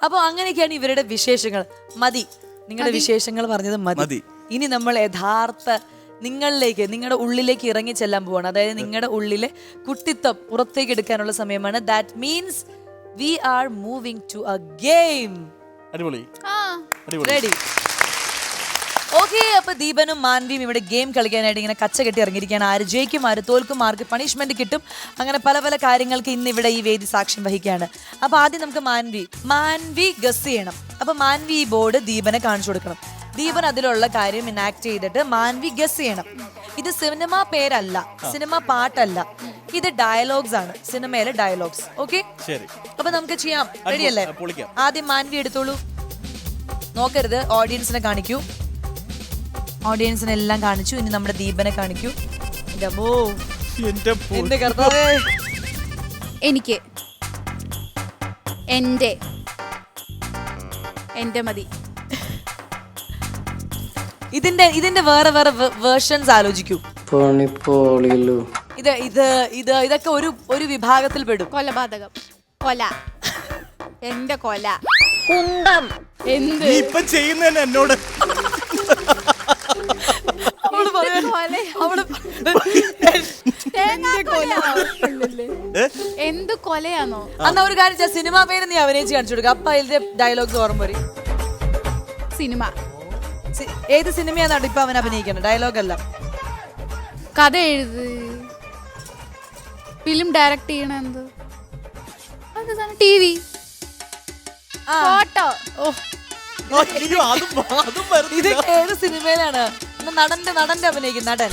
അപ്പൊ അങ്ങനെയൊക്കെയാണ് ഇവരുടെ വിശേഷങ്ങൾ. മതി, നിങ്ങളുടെ വിശേഷങ്ങൾ പറഞ്ഞത് മതി. ഇനി നമ്മൾ യഥാർത്ഥ നിങ്ങളിലേക്ക്, നിങ്ങളുടെ ഉള്ളിലേക്ക് ഇറങ്ങി ചെല്ലാൻ പോവാണ്. അതായത് നിങ്ങളുടെ ഉള്ളിലെ കുട്ടിത്വം പുറത്തേക്ക് എടുക്കാനുള്ള സമയമാണ്. That means we are moving to a game. Ready? Okay. അപ്പൊ ദീപനും മാൻവിയും ഇവിടെ ഗെയിം കളിക്കാനായിട്ട് ഇങ്ങനെ കച്ച കെട്ടി ഇറങ്ങിയിരിക്കുകയാണ്. ആര് ജയിക്കും, ആര് തോൽക്കും, ആർക്ക് പണിഷ്മെന്റ് കിട്ടും, അങ്ങനെ പല പല കാര്യങ്ങൾക്ക് ഇന്ന് ഇവിടെ ഈ വേദി സാക്ഷ്യം വഹിക്കുകയാണ്. അപ്പൊ ആദ്യം നമുക്ക് മാൻവി ഗസ് ചെയ്യണം. അപ്പൊ മാൻവി ഈ ബോർഡ് ദീപനെ കാണിച്ചു കൊടുക്കണം. ദീപൻ അതിലുള്ള കാര്യം ഇനാക്ട് ചെയ്തിട്ട് മാൻവി ഗസ് ചെയ്യണം. ഇത് സിനിമ പേരല്ല, സിനിമ പാട്ടല്ല, ഇത് ഡയലോഗ്സ് ആണ്, സിനിമയിലെ ഡയലോഗ്സ്. ഓക്കെ, അപ്പൊ നമുക്ക് ചെയ്യാം. റെഡിയല്ലേ? ആദ്യം മാൻവി എടുത്തോളൂ. നോക്കരുത്, ഓഡിയൻസിനെ കാണിക്കൂ. ഓഡിയൻസിനെ എല്ലാം കാണിച്ചു. ഇനി നമ്മുടെ ദീപനെ കാണിക്കൂ. എനിക്ക് എന്റെ മതി. ഇതിന്റെ വേറെ വേറെ വേർഷൻസ് ആലോചിക്കൂ. ഇതൊക്കെ ഒരു വിഭാഗത്തിൽ പെടും. കൊലപാതകം, കൊല, എന്റെ കൊല, കുന്തം. എന്ത് ഇപ്പൊ ചെയ്യുന്ന എന്നോട് എന്ത് കൊലയാണോ? അന്ന് ഒരു കാര്യം, സിനിമ പേര് നീ അഭിനയിച്ച് കാണിച്ചു കൊടുക്കുക. അപ്പൊ അതിന്റെ ഡയലോഗ്സ് ഓർമ്മ വരും. സിനിമ ഏത് സിനിമയാണോ ഇപ്പൊ അവൻ അഭിനയിക്കുന്നത്? ഡയലോഗ് അല്ല, കഥ എഴുത്, ഫിലിം ഡയറക്ട് ചെയ്യണ, എന്ത് TV, ഫോട്ടോ. ഇത് ഏത് സിനിമയിലാണ്? നടന്റെ അഭിനയിക്കുന്ന നടൻ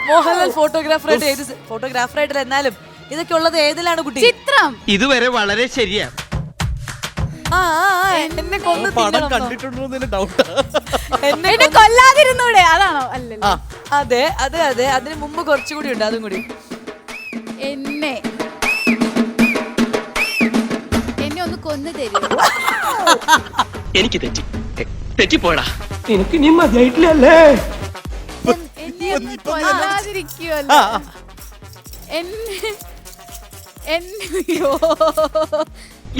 മോഹൻലാൽ ഫോട്ടോഗ്രാഫറായിട്ട്. ഏത് ഫോട്ടോഗ്രാഫറായിട്ടില്ല, എന്നാലും ഇതൊക്കെ ഉള്ളത് ഏതിലാണ് കുട്ടി? ചിത്രം. ഇതുവരെ വളരെ ശരിയാ. എന്നെ കൊല്ലാതിരുന്നൂടെ? അതാണോ? അല്ലല്ലോ. അതെ അതെ അതെ, അതിന് മുമ്പ് കുറച്ചുകൂടി ഉണ്ട്, അതും കൂടി. എന്നെ ഒന്ന് കൊന്നു തരും. എനിക്ക് തെറ്റിപ്പോടാ. എനിക്ക് നീ മതിയായിട്ടില്ലല്ലേ? എന്നെ ഒന്ന് കൊല്ലാതിരിക്കുവല്ലോ.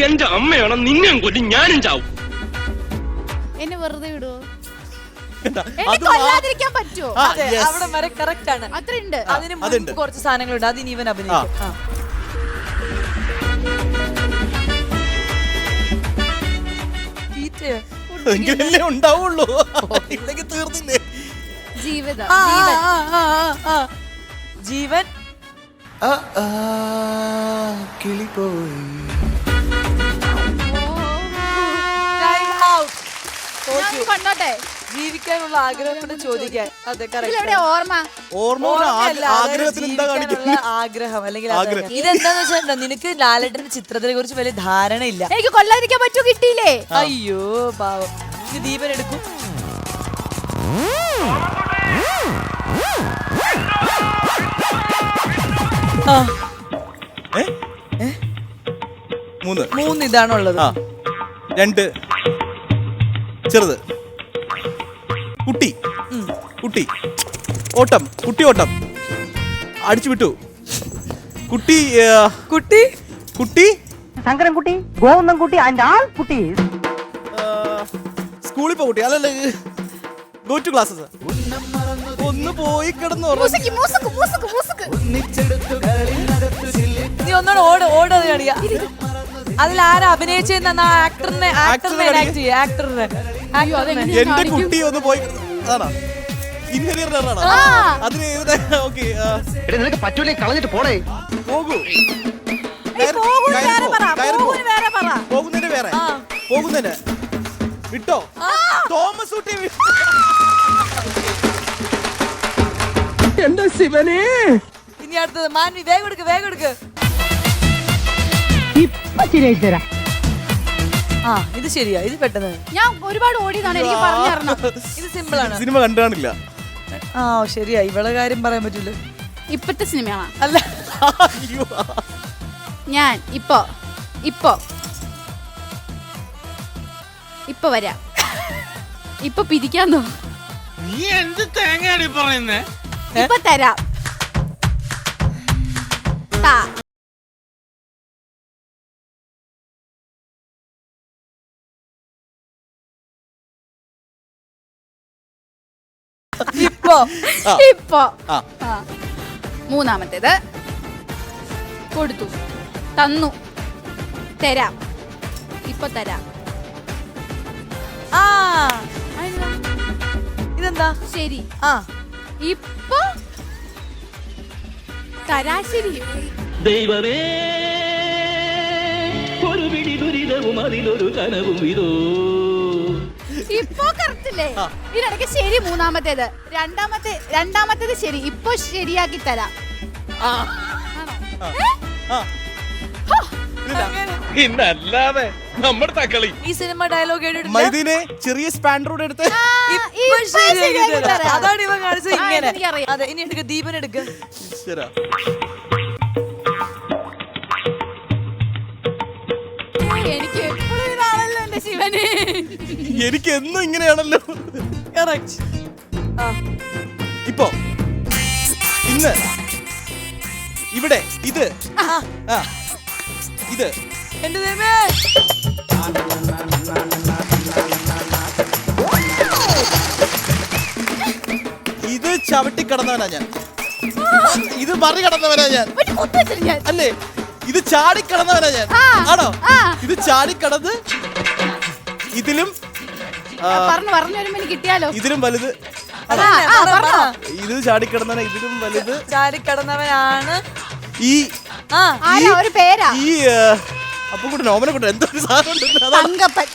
എന്റെ അമ്മയാണ് നിന്നെ കൊല്ലും, ഞാനും ചാവും. എന്നെ വെറുതെ വിടുവോ? കൊല്ലാതിരിക്കാൻ പറ്റുമോ? അവിടെ വരെ കറക്റ്റ് ആണ്. അത്രയുണ്ട്. അതിന് മുമ്പ് കുറച്ച് സാധനങ്ങളുണ്ട്, അതിന് ഇവൻ അഭിനയിക്കും. ഉണ്ടാവുള്ളൂ, ഇല്ലെങ്കിൽ തീർന്നില്ലേ ജീവിതം. ജീവൻ കണ്ടോട്ടെ. ജീവിക്കാനുള്ള ആഗ്രഹം കൊണ്ട് ചോദിക്കാൻ. അതെ, ആഗ്രഹം അല്ലെങ്കിൽ ഇതെന്താന്ന് വെച്ചാൽ നിനക്ക് ലാലേട്ടന്റെ ചിത്രത്തിനെ കുറിച്ച് വലിയ ധാരണ ഇല്ല. എനിക്ക് കൊല്ലാതിരിക്കാൻ പറ്റൂ, കിട്ടിയില്ലേ? അയ്യോ പാവം. ദീപൻ എടുക്കും. മൂന്ന് ഇതാണുള്ളത്. 2 ചെറുത്. കുട്ടി ഓട്ടം, കുട്ടി ഓട്ടം അടിച്ചു വിട്ടു. കുട്ടി ശങ്കരൻകുട്ടി, ഗോവിന്ദൻകുട്ടി, അതിന്റെ ആൾ കുട്ടി. സ്കൂളിൽ പോ കുട്ടി, അല്ലല്ലേ ഗോ ടു ക്ലാസ്സസ്. ഒന്ന് പോയി കിടന്നു. നീ ഒന്നോട് ഓടത് കാണിയാ. അതിൽ ആരാ അഭിനയിച്ചെന്ന ആക്ടറിനെ എന്റെ കുട്ടി ഒന്ന് പോയി. അതാണോ അതിന്? നിനക്ക് പറ്റൂലേ, കളഞ്ഞിട്ട് പോടേ. പോകൂ. പോകുന്നതിന് വേറെ, പോകുന്നതിന് വിട്ടോ. തോമസ് കുട്ടി എന്റെ ശിവനെ. ഇനി അടുത്തത് മാൻവി. വേഗം എടുക്ക്. ഇപ്പൊ ശരിയായിട്ട് തരാം. ഇത് ശരിയാ, ഇത് പെട്ടെന്ന്. ഞാൻ ഒരുപാട് ഓടിയതാണ്, എനിക്ക് പറഞ്ഞു. ഇത് സിമ്പിൾ ആണ്. സിനിമ കണ്ടു കാണില്ല. ശരിയാ, ഇവളെ കാര്യം പറയാൻ പറ്റൂല. ഇപ്പത്തെ സിനിമയാണ്. അല്ല, ഞാൻ ഇപ്പൊ വരാം. ഇപ്പൊ പിരിക്കാന്നോ? നീ എന്ത് തേങ്ങയാണ് പറയുന്നേ? ഇപ്പൊ തരാം. ഇപ്പൊ ആ. ആ. മൂന്നാമത്തേത് കൊടുത്തു, തന്നു, തരാം, ഇപ്പൊ തരാം. ആ അതെന്താ? ഇതെന്താ? ശരി, ആ ഇപ്പൊ തരാശരി. ദൈവമേ ഒരു പിടി ദുരിതവും അതിലൊരു കനവും ഇതോ. ഇപ്പൊ കറക്റ്റില്ലേ? ഇതിനിടയ്ക്ക് ശരി മൂന്നാമത്തേത്, രണ്ടാമത്തേത് ശരി, ഇപ്പൊ ശരിയാക്കി തരാം. ആണോ? ഇന്നല്ലാതെ നമ്മുടെ തക്കളി. ഈ സിനിമ ഡയലോഗ് കേട്ടിട്ടില്ല? മൈദീനെ ചെറിയ സ്പാൻഡറോട് എടുത്ത് ഇപ്പൊ ശരിയാക്കി ശരിയാക്കി തരാം. തരാം. അതാണ് ഇവ കാണിച്ചത് ഇങ്ങനെ. എനിക്കറിയാം. അതെ, ഇനി എടുക്ക, ദീപൻ എടുക്ക. ശരാ. എനിക്ക് എപ്പോഴും ഇതാണല്ലോ എന്റെ ശിവന്. എനിക്ക് എന്നും ഇങ്ങനെയാണല്ലോ. Correct. ആ ഇപ്പോ ഇന്ന് ഇവിടെ ഇത് ആ ഇത് എന്റെ ദൈവമേ. ഇത് ചവിട്ടി കടന്നവനാ ഞാൻ. ഇത് മറികടന്നവനാ ഞാൻ. ഒരു കുത്ത് വെച്ചിട്ട് ഞാൻ. അല്ലേ? ഇത് ചാടി കടന്നവനാ ഞാൻ. ആ. ആണോ? ആ. ഇത് ചാടി കടന്ന് ഇതിലും പറഞ്ഞു വരുമ്പോ എനിക്ക് കിട്ടിയാലോ. ഇതിലും വലുത്. ആ, ആ, പറഞ്ഞോ. ഇത് ചാടി കടന്നവനാ ഇതിലും വലുത്. ചാടിക്കടന്നവനാണ് ഈ ആ ആരാ? ഒരു പേരാ? ഈ അപ്പൊ കൂടെ നോമനെ കൂടെ എന്തോ ഒരു സാധനം ഉണ്ട്. അതാണ് തങ്കപ്പൻ.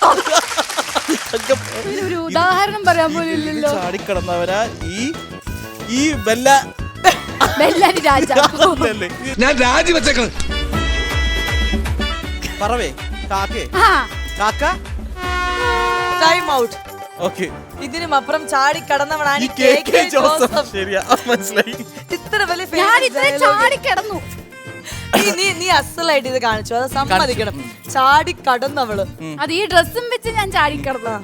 ഒരു ഉദാഹരണം പറയാൻ പോലും ഇല്ലല്ലോ. ചാടിക്കടന്നവരാ ഈ ബെല്ല ബെല്ലാരി രാജ. അല്ലേ? ഞാൻ രാജിവെച്ചേക്കണം. പറവേ കാക്കേ ആ, കാക്ക. Time out. ഓക്കെ. ഇതിനും അപ്പുറം ചാടിക്കടന്നവനാണ് ഈ കെ ജോസഫ്. ശരിയാ, മനസ്സിലായി. ഇത്ര വലിയ ഞാൻ famous ഇത്ര dialogue. ചാടി കിടന്നു. നീ അസലായിട്ട് ഇത് കാണിച്ചു, അത് സമ്മതിക്കണം. ചാടി കടന്നവള്. അത് ഈ ഡ്രസ്സും വെച്ച് ഞാൻ ചാടി കിടന്നു.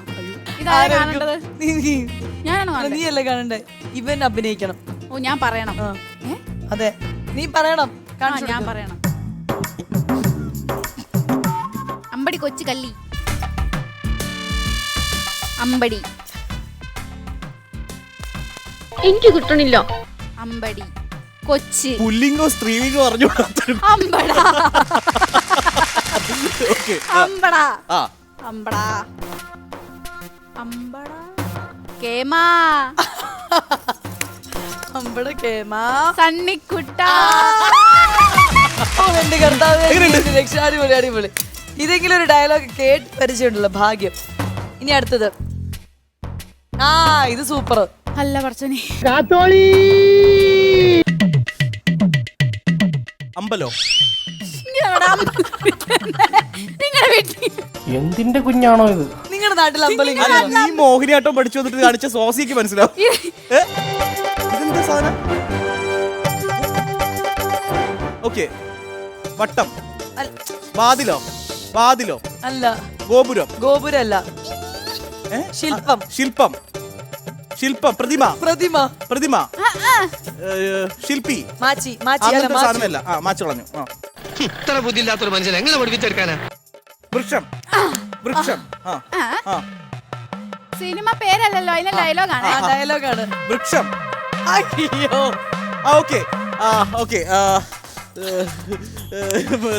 ഇതാരാ കാണേണ്ടത്? ഞാനാണോ കാണേണ്ടത്? നീയല്ലേ കാണണ്ടേ? ഇവൻ അഭിനയിക്കണം. ഓ, ഞാൻ പറയണം. ആ. ഏ? അതെ, നീ പറയണം. ആ, കാണിച്ചു ഞാൻ കൊടുക്ക്. പറയണം. അമ്പടി കൊച്ചു കല്ലി. അമ്പടി എനിക്ക് കിട്ടണില്ല. അമ്പടി കൊച്ച് പുല്ലിംഗോ സ്ത്രീലിംഗോ അറിഞ്ഞു. അമ്പടാ ഓക്കെ. അമ്പടാ ആ അമ്പടാ അമ്പടാ കേമാ അമ്പട കേമാ. സണ്ണിക്കുട്ട. ഓ, എന്റെ കർത്താവേ, എങ്ങനെയുണ്ട്? നീ രക്ഷ. അടിപൊളി അടിപൊളി. ഇതെങ്കിലും ഒരു ഡയലോഗ് കേട്ട് പരിചയമുണ്ടല്ലോ, ഭാഗ്യം. ഇനി അടുത്തത്. ആ ഇത് സൂപ്പർ. അല്ല പറച്ചനെ. അമ്പലോ. നിങ്ങളുടെ വീട്ടിൽ എന്തിന്റെ കുഞ്ഞാണോ ഇത്? നിങ്ങളുടെ നാട്ടിൽ അമ്പലം അല്ല, ഇങ്ങനെയാണോ? നീ മോഹിനിയാട്ടം പഠിച്ചു വന്നിട്ട് കാണിച്ച സോസിക്ക് മനസ്സിലാവും. ഇതെന്താ സാധനം? ഓക്കെ. വട്ടം. വാതിലോ? വാതിലോ? അല്ല, ഗോപുരം. ഗോപുരല്ല. ഏ? ശില്പം. ശില്പം. ശില്പം. പ്രതിമ. പ്രതിമ. പ്രതിമ. ശില്പി. മാച്ചി. മാച്ചി അല്ല, അങ്ങനത്തെ മാച്ചി. സാധനമല്ല. ആ, മാച്ച് കളഞ്ഞു. ആ. ഇത്ര ബുദ്ധിയില്ലാത്തൊരു മനുഷ്യൻ എങ്ങനെ പഠിപ്പിച്ചെടുക്കാനാ? വൃക്ഷം. വൃക്ഷം. ആ. ആ. സിനിമ പേരല്ലല്ലോ, അതിന്റെ ഡയലോഗാണ്. ആ ഡയലോഗാണ്. വൃക്ഷം. അയ്യോ, ആ, ഓക്കെ. ആ, ഓക്കെ.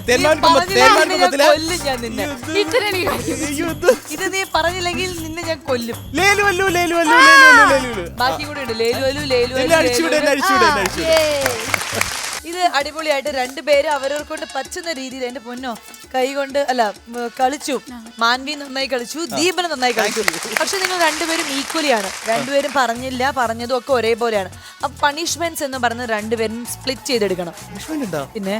നീ പറഞ്ഞില്ല, കൊല്ലും ഞാൻ നിന്നെ. ഇത്ര എനിക്ക് കഴിയും. ഇത് നീ പറഞ്ഞില്ലെങ്കിൽ നിന്നെ ഞാൻ കൊല്ലും. ലേലുവല്ലു ലേലുവല്ലു ലേലുവല്ലു ലേലുവല്ലു. ബാക്കി കൂടെ ഉണ്ട്. ലേലുവലു ലേലുവലു എന്നെ അടിച്ചുവിട്, എന്നെ അടിച്ചുവിട്, എന്നെ അടിച്ചുവിട്. ഇത് അടിപൊളിയായിട്ട് രണ്ടുപേര് അവരവർക്ക് കൊണ്ട് പറ്റുന്ന രീതിയിൽ, എന്റെ പൊന്നോ, കൈ കൊണ്ട് അല്ല കളിച്ചു. മാൻവി നന്നായി കളിച്ചു, ദീപന് നന്നായി കളിച്ചു. പക്ഷെ നിങ്ങൾ രണ്ടുപേരും ഈക്വലിയാണ്. രണ്ടുപേരും പറഞ്ഞില്ല, പറഞ്ഞതും ഒക്കെ ഒരേപോലെയാണ്. അപ്പൊ പണിഷ്മെന്റ്സ് എന്ന് പറഞ്ഞ് രണ്ടുപേരും സ്പ്ലിറ്റ് ചെയ്തെടുക്കണം. പിന്നെ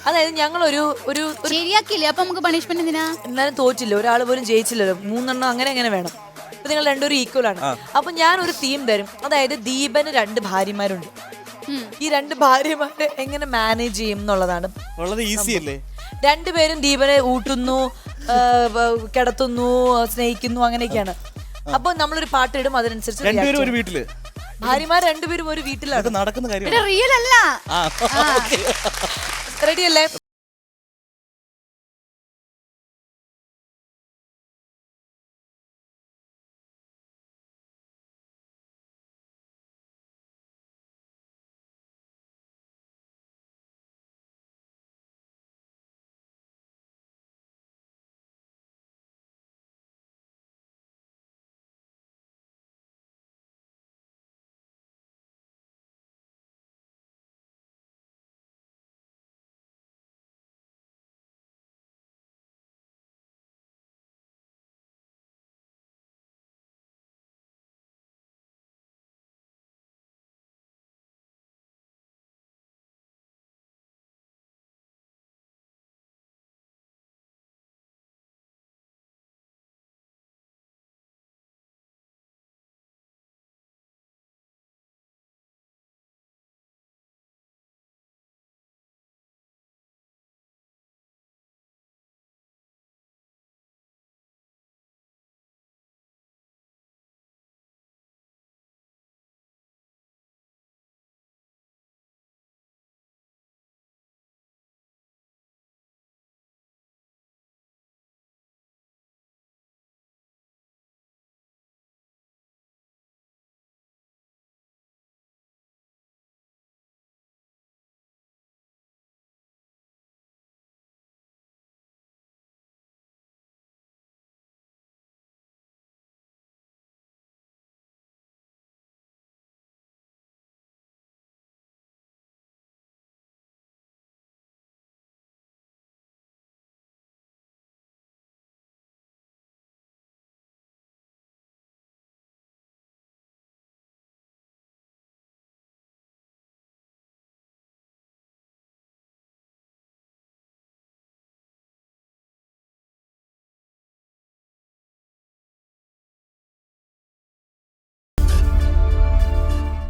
അതായത് ഞങ്ങൾ ഒരു ഒരു ശരിയാക്കില്ലേ? അപ്പൊ നമുക്ക് പണിഷ്മെന്റ് എന്തിനാ? എന്നാലും തോറ്റില്ല, ഒരാൾ പോലും ജയിച്ചില്ലല്ലോ. 3 എണ്ണം അങ്ങനെ വേണം. അപ്പൊ നിങ്ങൾ രണ്ടുപേരും ഈക്വൽ ആണ്. അപ്പൊ ഞാൻ ഒരു തീം തരും. അതായത് ദീപന് 2 ഭാര്യമാരുണ്ട്. ഈ 2 ഭാര്യമാരെ എങ്ങനെ മാനേജ് ചെയ്യും എന്നുള്ളതാണ്. വളരെ ഈസി അല്ലേ? രണ്ടുപേരും ദീപനെ ഊട്ടുന്നു, കിടത്തുന്നു, സ്നേഹിക്കുന്നു, അങ്ങനെയൊക്കെയാണ്. അപ്പൊ നമ്മളൊരു പാട്ടിടും, അതിനനുസരിച്ച് രണ്ടുപേരും ഒരു വീട്ടില്. ഭാര്യമാർ രണ്ടുപേരും ഒരു വീട്ടിലാണ്. നടക്കുന്ന കാര്യം റിയൽ അല്ല. റെഡി അല്ലേ?